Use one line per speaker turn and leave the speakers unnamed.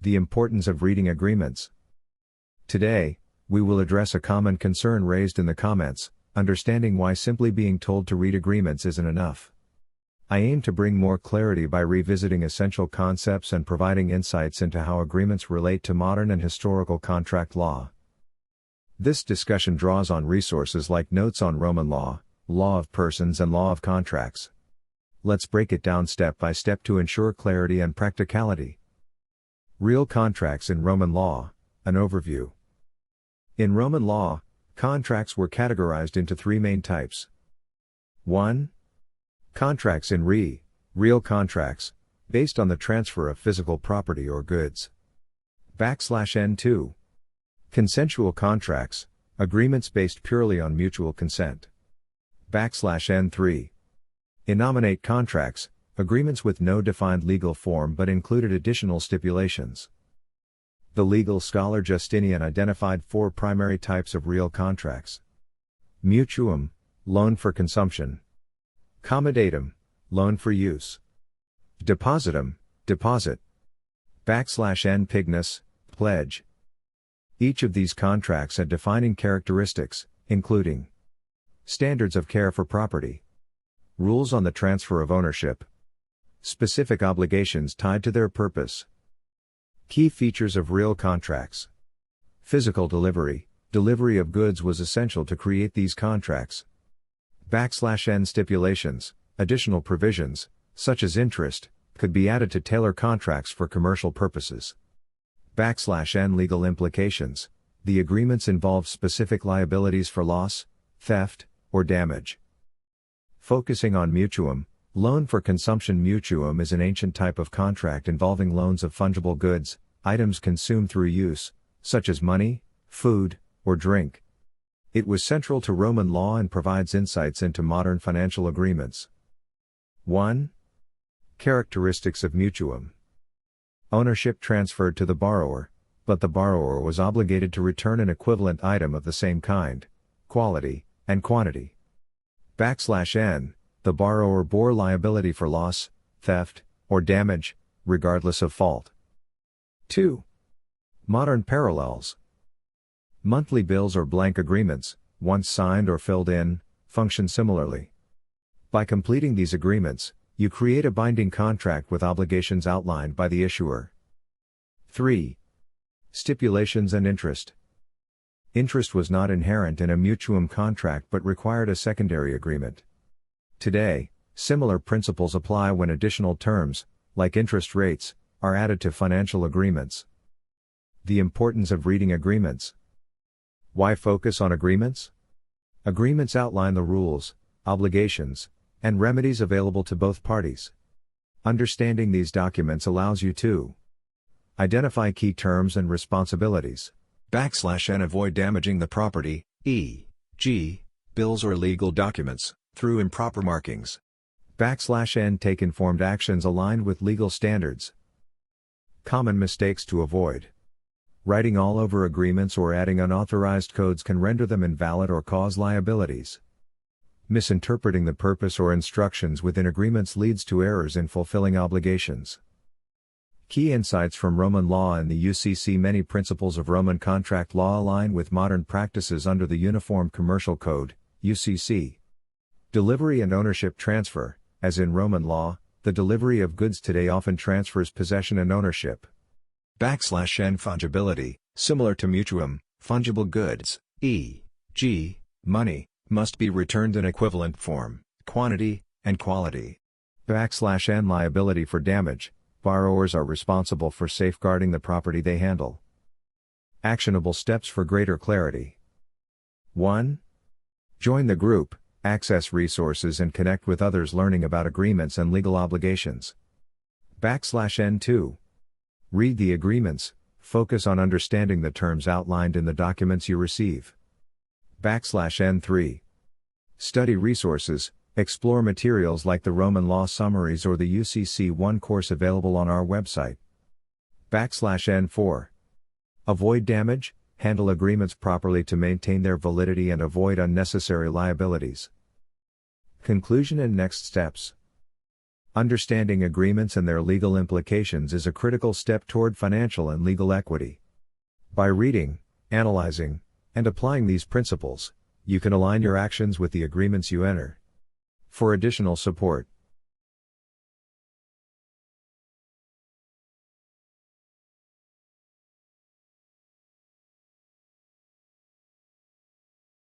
The importance of reading agreements. Today, we will address a common concern raised in the comments, understanding why simply being told to read agreements isn't enough. I aim to bring more clarity by revisiting essential concepts and providing insights into how agreements relate to modern and historical contract law. This discussion draws on resources like notes on Roman law, law of persons and law of contracts. Let's break it down step by step to ensure clarity and practicality. Real contracts in Roman law, an overview. In Roman law, contracts were categorized into three main types. 1. Contracts in re, real contracts, based on the transfer of physical property or goods. N2. Consensual contracts, agreements based purely on mutual consent. N3. Innominate contracts, agreements with no defined legal form but included additional stipulations. The legal scholar Justinian identified four primary types of real contracts. Mutuum, loan for consumption. Commodatum, loan for use. Depositum, deposit. N pignus, pledge. Each of these contracts had defining characteristics, including standards of care for property, rules on the transfer of ownership, specific obligations tied to their purpose. Key features of real contracts. Physical delivery, delivery of goods was essential to create these contracts. N stipulations, additional provisions, such as interest, could be added to tailor contracts for commercial purposes. N legal implications, the agreements involve specific liabilities for loss, theft, or damage. Focusing on mutuum, loan for consumption. Mutuum is an ancient type of contract involving loans of fungible goods, items consumed through use, such as money, food, or drink. It was central to Roman law and provides insights into modern financial agreements. 1. Characteristics of mutuum. Ownership transferred to the borrower, but the borrower was obligated to return an equivalent item of the same kind, quality, and quantity. N. The borrower bore liability for loss, theft, or damage, regardless of fault. 2. Modern parallels. Monthly bills or blank agreements, once signed or filled in, function similarly. By completing these agreements, you create a binding contract with obligations outlined by the issuer. 3. Stipulations and interest. Interest was not inherent in a mutuum contract but required a secondary agreement. Today, similar principles apply when additional terms, like interest rates, are added to financial agreements. The importance of reading agreements. Why focus on agreements? Agreements outline the rules, obligations, and remedies available to both parties. Understanding these documents allows you to identify key terms and responsibilities. N avoid damaging the property, e.g., bills or legal documents, through improper markings. N take informed actions aligned with legal standards. Common mistakes to avoid. Writing all over agreements or adding unauthorized codes can render them invalid or cause liabilities. Misinterpreting the purpose or instructions within agreements leads to errors in fulfilling obligations. Key insights from Roman law and the UCC. Many principles of Roman contract law align with modern practices under the Uniform Commercial Code, UCC. Delivery and ownership transfer. As in Roman law, the delivery of goods today often transfers possession and ownership. N fungibility. Similar to mutuum, fungible goods, e.g., money, must be returned in equivalent form, quantity, and quality. N liability for damage. Borrowers are responsible for safeguarding the property they handle. Actionable steps for greater clarity. 1. Join the group, access resources and connect with others learning about agreements and legal obligations. N2. Read the agreements, focus on understanding the terms outlined in the documents you receive. N3. Study resources, explore materials like the Roman Law Summaries or the UCC 1 course available on our website. N4. Avoid damage, handle agreements properly to maintain their validity and avoid unnecessary liabilities. Conclusion and next steps. Understanding agreements and their legal implications is a critical step toward financial and legal equity. By reading, analyzing, and applying these principles, you can align your actions with the agreements you enter. For additional support,